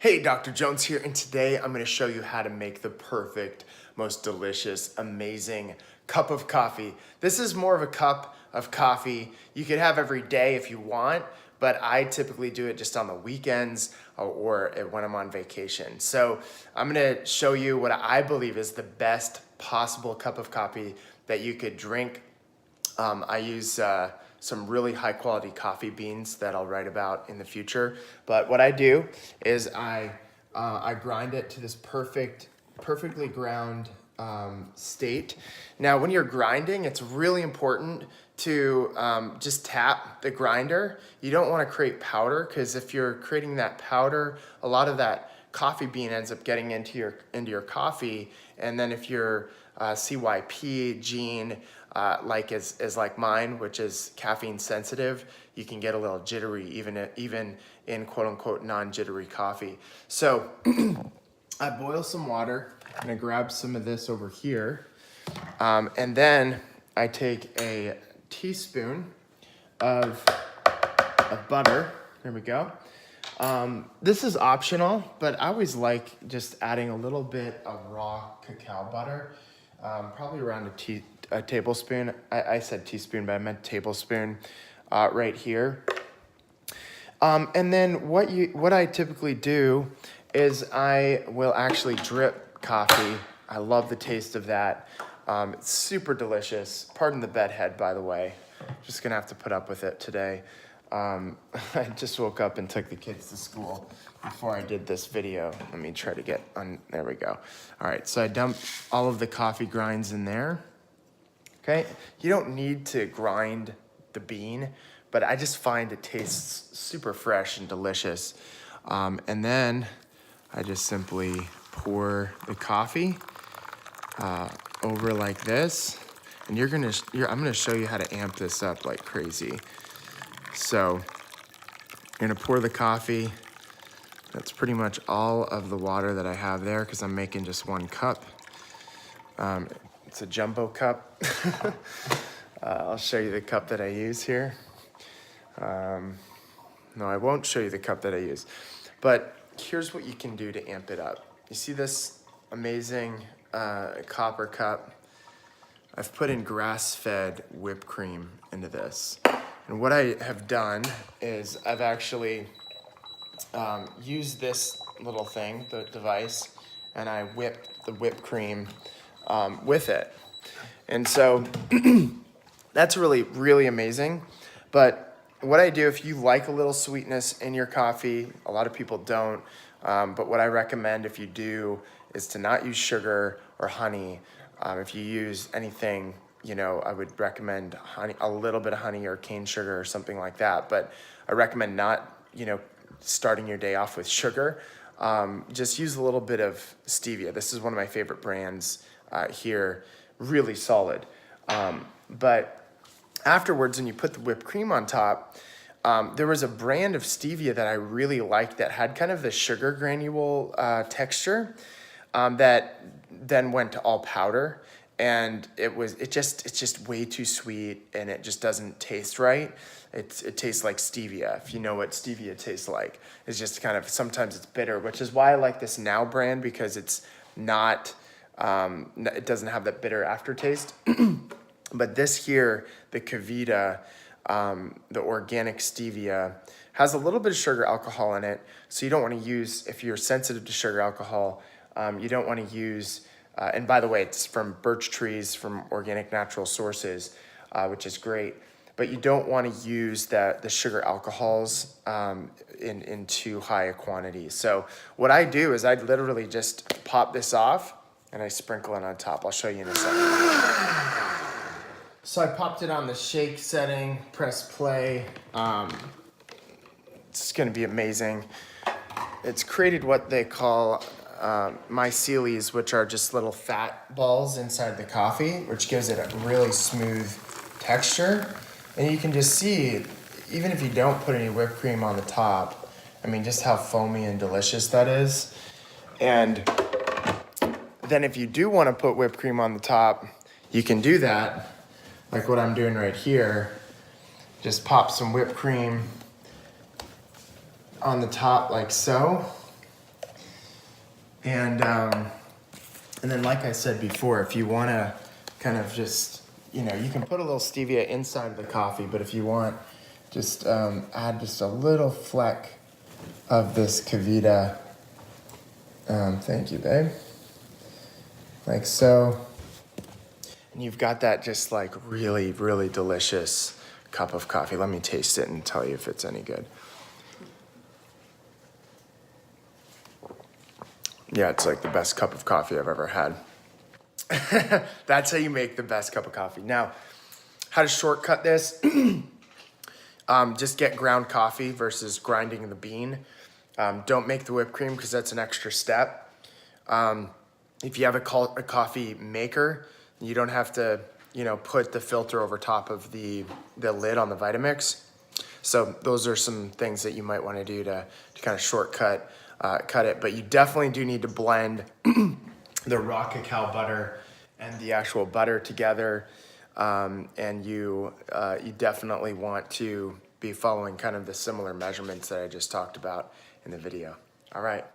Hey, Dr. Jones here, and today I'm going to show you how to make the perfect, most delicious, amazing cup of coffee. This is more of a cup of coffee you could have every day if you want, but I typically do it just on the weekends or when I'm on vacation. So I'm going to show you what I believe is the best possible cup of coffee that you could drink. I use some really high quality coffee beans that I'll write about in the future. But what I do is I grind it to this perfectly ground state. Now, when you're grinding, it's really important to just tap the grinder. You don't want to create powder, because if you're creating that powder, a lot of that coffee bean ends up getting into your coffee. And then if you're CYP gene, is like mine, which is caffeine sensitive, you can get a little jittery even in quote unquote non-jittery coffee. So I boil some water. I'm gonna grab some of this over here, and then I take a teaspoon of butter. There we go. This is optional, but I always like just adding a little bit of raw cacao butter, probably around a tablespoon. I said teaspoon, but I meant tablespoon right here. And then what I typically do is I will actually drip coffee. I love the taste of that. It's super delicious. Pardon the bedhead, by the way. Just gonna have to put up with it today. I just woke up and took the kids to school before I did this video. Let me try to get on, there we go. All right, so I dump all of the coffee grinds in there. Okay, you don't need to grind the bean, but I just find it tastes super fresh and delicious. And then I just simply pour the coffee over like this. And I'm gonna show you how to amp this up like crazy. So you're gonna pour the coffee. That's pretty much all of the water that I have there, because I'm making just one cup. It's a jumbo cup. I'll show you the cup that I use here. No, I won't show you the cup that I use. But here's what you can do to amp it up. You see this amazing copper cup? I've put in grass-fed whipped cream into this. And what I have done is I've actually used this little thing, the device, and I whipped the whipped cream with it. And so that's really, really amazing. But what I do, if you like a little sweetness in your coffee, a lot of people don't, but what I recommend if you do is to not use sugar or honey. If you use anything, I would recommend honey, a little bit of honey or cane sugar or something like that. But I recommend not, starting your day off with sugar. Just use a little bit of stevia. This is one of my favorite brands here, really solid. But afterwards, when you put the whipped cream on top, there was a brand of stevia that I really liked that had kind of the sugar granule texture that then went to all powder. And it's just way too sweet, and it just doesn't taste right. It tastes like stevia. If you know what stevia tastes like, it's just kind of, sometimes it's bitter, which is why I like this Now brand, because it's not, it doesn't have that bitter aftertaste. But this here, the Kavita, the organic stevia, has a little bit of sugar alcohol in it. So you don't want to use, if you're sensitive to sugar alcohol, you don't want to use, and by the way, it's from birch trees, from organic natural sources, which is great. But you don't want to use the sugar alcohols in too high a quantity. So what I do is I literally just pop this off and I sprinkle it on top. I'll show you in a second. So I popped it on the shake setting, press play. It's gonna be amazing. It's created what they call mycelies, which are just little fat balls inside the coffee, which gives it a really smooth texture. And you can just see, even if you don't put any whipped cream on the top, I mean, just how foamy and delicious that is. And then if you do want to put whipped cream on the top, you can do that, like what I'm doing right here. Just pop some whipped cream on the top like so. And then, like I said before, if you want to kind of just, you can put a little stevia inside of the coffee, but if you want, just add just a little fleck of this Kavita. Thank you, babe. Like so. And you've got that just like really, really delicious cup of coffee. Let me taste it and tell you if it's any good. Yeah, it's like the best cup of coffee I've ever had. That's how you make the best cup of coffee. Now, how to shortcut this? Just get ground coffee versus grinding the bean. Don't make the whipped cream because that's an extra step. If you have a coffee maker, you don't have to, put the filter over top of the lid on the Vitamix. So those are some things that you might want to do to kind of shortcut cut it. But you definitely do need to blend the raw cacao butter and the actual butter together. And you definitely want to be following kind of the similar measurements that I just talked about in the video. All right.